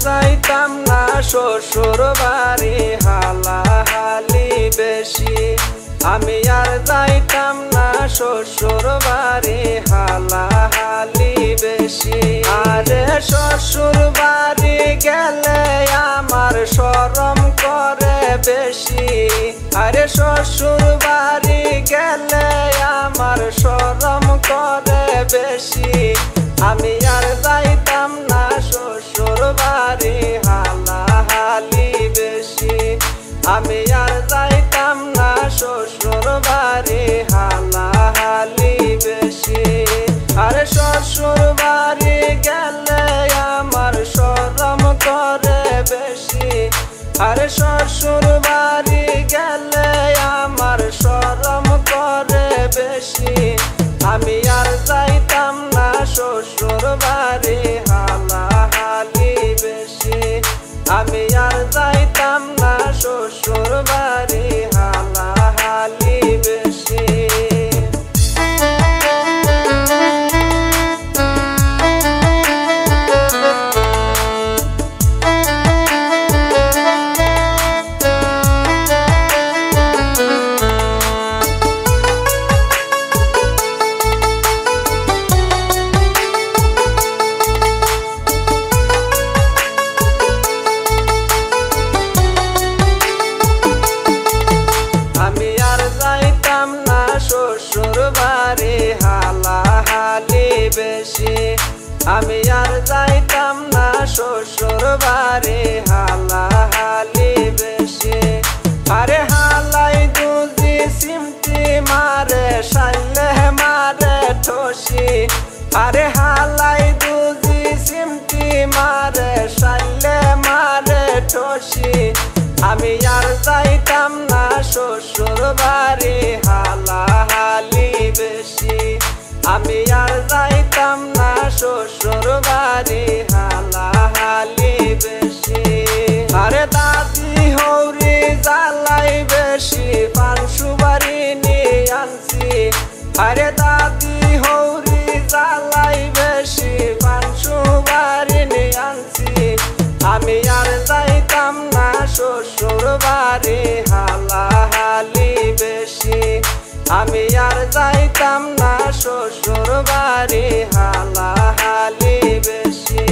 যাইতাম না শ্বশুর বাড়ি হালাহালি বেশি আমি আর যাইতাম না শ্বশুর বাড়ি হালাহালি বেশি আরে শ্বশুর বাড়ি গেলে আমার শরম করে বেশি আরে শ্বশুর বাড়ি গেলে আমার শরম করে বেশি আমি আর যাইতাম না শ্বশুর বাড়ি হালাহালি বেশি আমি আর যাইতাম না শ্বশুর বাড়ি হালাহালি বেশি আরে শ্বশুর বাড়ি গেলে আমার শরম করে বেশি আরে শ্বশুর বাড়ি গেলে আমার শরম করে বেশি আমি আর যাইতাম না শ্বশুর বাড়ি হালাহালি বেশি আমি আর যাইতাম না শ্বশুর বাড়ি হালাহালি বেশি শ্বশুর বাড়ি হালাহালি বেশি আমি আর যাইতাম না শ্বশুর বাড়ি হালাহালি বেশি আরে হালাই দুজি সিমটি মারে শাইলে মারে ঠসি আরে হালাই দুজি সিমটি মারে শাইলে মারে ঠসি আমি আর যাইতাম না শ্বশুর বাড়ি হালাহালি বেশি আমি আর যাইতাম না শ্বশুর বাড়ি হালাহালি বেশি আরে দাদি হৌরি জ্বালাই বেশি পান সুবারি নিয়ে আনছি আরে দাদি হৌরি জ্বালাই বেশি পান সুবারি নিয়ে আনছি আমি আর যাইতাম না শ্বশুর বাড়ি হালাহালি বেশি আমি আর যাইতাম না শ্বশুর বাড়ি হালাহালি বেশি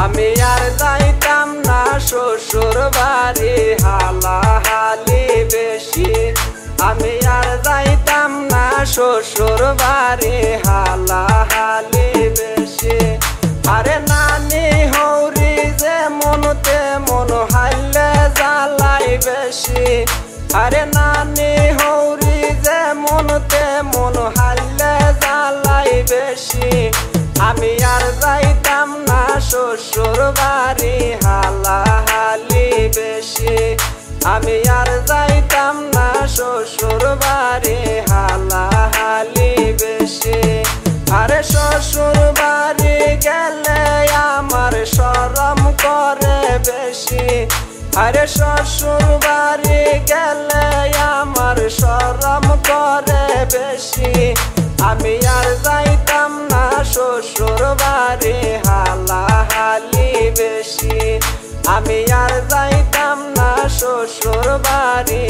আমি আর যাইতাম না শ্বশুর বাড়ি হালাহালি বেশি আমি আর যাইতাম না শ্বশুর বাড়ি হালাহালি বেশি আরে নানি হৌরি যে মনতে মন হাইলে জ্বালাই বেশি আরে নানি হৌরি যে মনতে মন হাইলে জ্বালাই বেশি আমি আর যাইতাম না শ্বশুর বাড়ি হালাহালি বেশি আমি আর যাইতাম না শ্বশুর বাড়ি হালাহালি বেশি আরে শ্বশুর বাড়ি গেলে আমার শরম করে বেশি আরে শ্বশুর বাড়ি গেলে আমার শরম করে বেশি আমি আর যাইতাম না শ্বশুর বাড়ি হালাহালি বেশি আমি আর যাইতাম না শ্বশুর বাড়ি